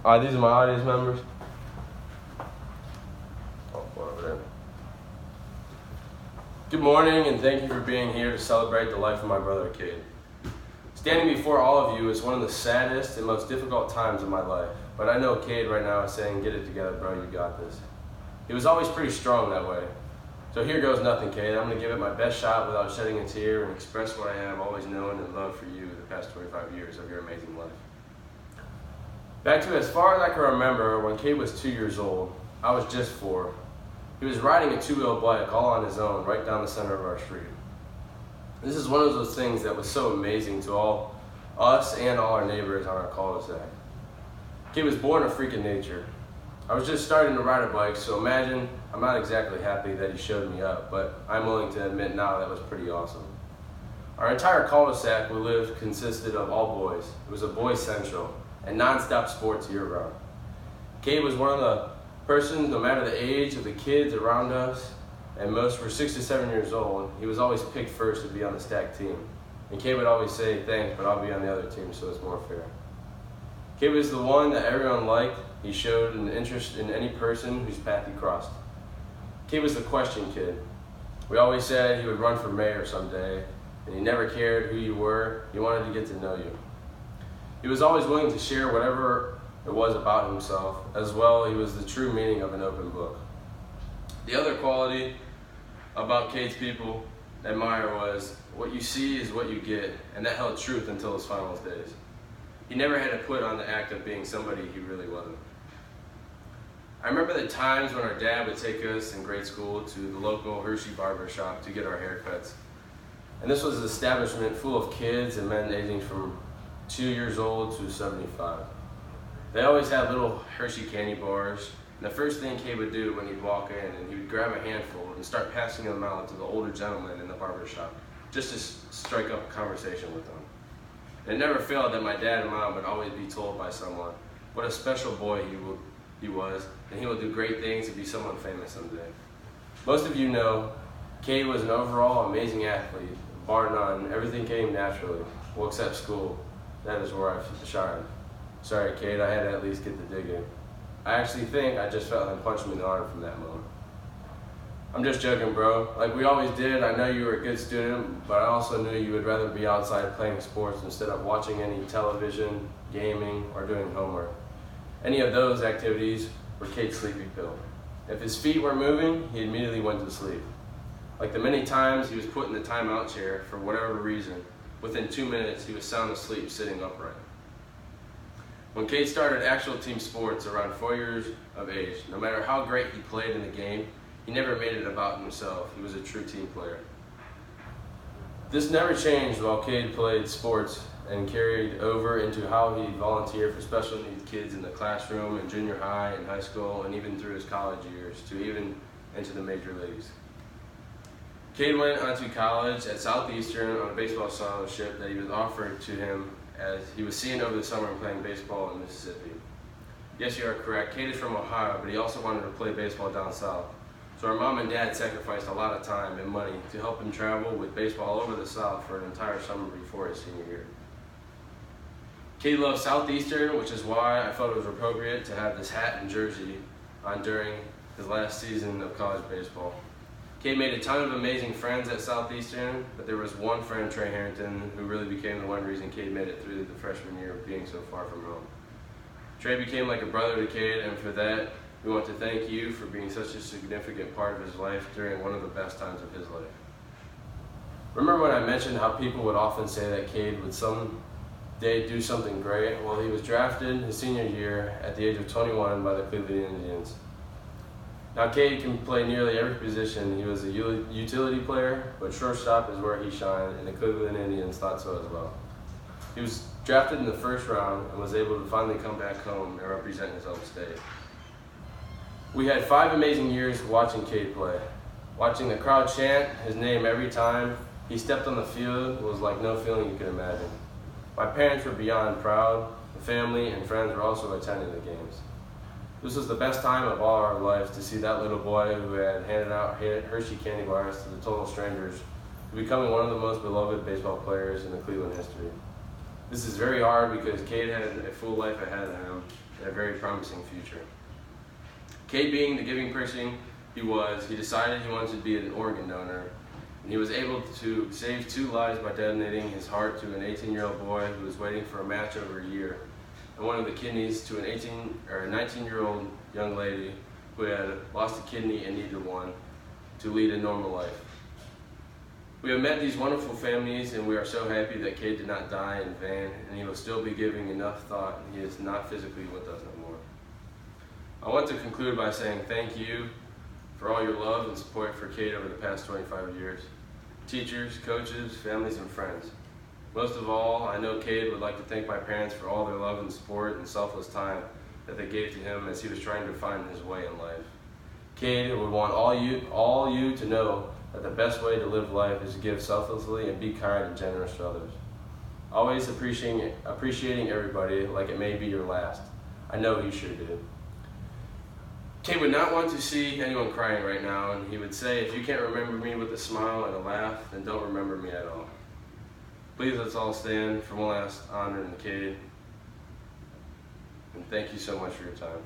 These are my audience members. Over there. Good morning, and thank you for being here to celebrate the life of my brother, Cade. Standing before all of you is one of the saddest and most difficult times of my life, but I know Cade right now is saying, get it together, bro, you got this. He was always pretty strong that way. So here goes nothing, Cade. I'm going to give it my best shot without shedding a tear and express what I have always known and loved for you the past 25 years of your amazing life. Back to as far as I can remember, when Cade was 2 years old, I was just 4. He was riding a two-wheel bike all on his own right down the center of our street. This is one of those things that was so amazing to all us and all our neighbors on our cul-de-sac. Cade was born a freak of nature. I was just starting to ride a bike, so imagine I'm not exactly happy that he showed me up, but I'm willing to admit now that was pretty awesome. Our entire cul-de-sac we lived consisted of all boys. It was a boys' central and non-stop sports year-round. Cade was one of the persons, no matter the age of the kids around us, and most were 6 to 7 years old, he was always picked first to be on the stack team. And Cade would always say, thanks, but I'll be on the other team so it's more fair. Cade was the one that everyone liked. He showed an interest in any person whose path he crossed. Cade was the question kid. We always said he would run for mayor someday, and he never cared who you were. He wanted to get to know you. He was always willing to share whatever it was about himself. As well, he was the true meaning of an open book. The other quality about Cade's people admire was what you see is what you get, and that held truth until his final days. He never had to put on the act of being somebody he really wasn't. I remember the times when our dad would take us in grade school to the local Hershey barber shop to get our haircuts. And this was an establishment full of kids and men aging from 2 years old to 75. They always had little Hershey candy bars, and the first thing Cade would do when he'd walk in, and he would grab a handful and start passing them out to the older gentlemen in the barber shop, just to strike up a conversation with them. And it never failed that my dad and mom would always be told by someone what a special boy he was, and he will do great things to be someone famous someday. Most of you know Cade was an overall amazing athlete, bar none. Everything came naturally, well, except school. That is where I shined. Sorry, Cade, I had to at least get the dig in. I actually think I just felt him punch me in the arm from that moment. I'm just joking, bro. Like we always did, I know you were a good student, but I also knew you would rather be outside playing sports instead of watching any television, gaming, or doing homework. Any of those activities were Cade's sleeping pill. If his feet were moving, he immediately went to sleep. Like the many times he was put in the timeout chair for whatever reason, within 2 minutes he was sound asleep sitting upright. When Cade started actual team sports around 4 years of age, no matter how great he played in the game, he never made it about himself. He was a true team player. This never changed while Cade played sports and carried over into how he volunteered for special needs kids in the classroom in junior high and high school, and even through his college years to even into the major leagues. Cade went on to college at Southeastern on a baseball scholarship that he was offered to him as he was seen over the summer playing baseball in Mississippi. Yes, you are correct. Cade is from Ohio, but he also wanted to play baseball down south. So our mom and dad sacrificed a lot of time and money to help him travel with baseball all over the South for an entire summer before his senior year. Cade loved Southeastern, which is why I felt it was appropriate to have this hat and jersey on during his last season of college baseball. Cade made a ton of amazing friends at Southeastern, but there was one friend, Trey Harrington, who really became the one reason Cade made it through the freshman year of being so far from home. Trey became like a brother to Cade, and for that, we want to thank you for being such a significant part of his life during one of the best times of his life. Remember when I mentioned how people would often say that Cade would someday do something great? Well, he was drafted his senior year at the age of 21 by the Cleveland Indians. Now, Cade can play nearly every position. He was a utility player, but shortstop is where he shined, and the Cleveland Indians thought so as well. He was drafted in the first round and was able to finally come back home and represent his home state. We had 5 amazing years watching Cade play. Watching the crowd chant his name every time he stepped on the field was like no feeling you could imagine. My parents were beyond proud. The family and friends were also attending the games. This was the best time of all our lives to see that little boy who had handed out Hershey candy bars to the total strangers to becoming one of the most beloved baseball players in the Cleveland history. This is very hard because Cade had a full life ahead of him, and a very promising future. Cade, being the giving person he decided he wanted to be an organ donor, and he was able to save 2 lives by donating his heart to an 18-year-old boy who was waiting for a match over a year, and one of the kidneys to an 19-year-old young lady who had lost a kidney and needed one to lead a normal life. We have met these wonderful families, and we are so happy that Cade did not die in vain, and he will still be giving enough thought. He is not physically with us no more. I want to conclude by saying thank you for all your love and support for Cade over the past 25 years. Teachers, coaches, families, and friends. Most of all, I know Cade would like to thank my parents for all their love and support and selfless time that they gave to him as he was trying to find his way in life. Cade would want all you to know that the best way to live life is to give selflessly and be kind and generous to others. Always appreciating everybody like it may be your last. I know he sure did. Cade would not want to see anyone crying right now, and he would say, if you can't remember me with a smile and a laugh, then don't remember me at all. Please let's all stand for one last honor in Cade. And thank you so much for your time.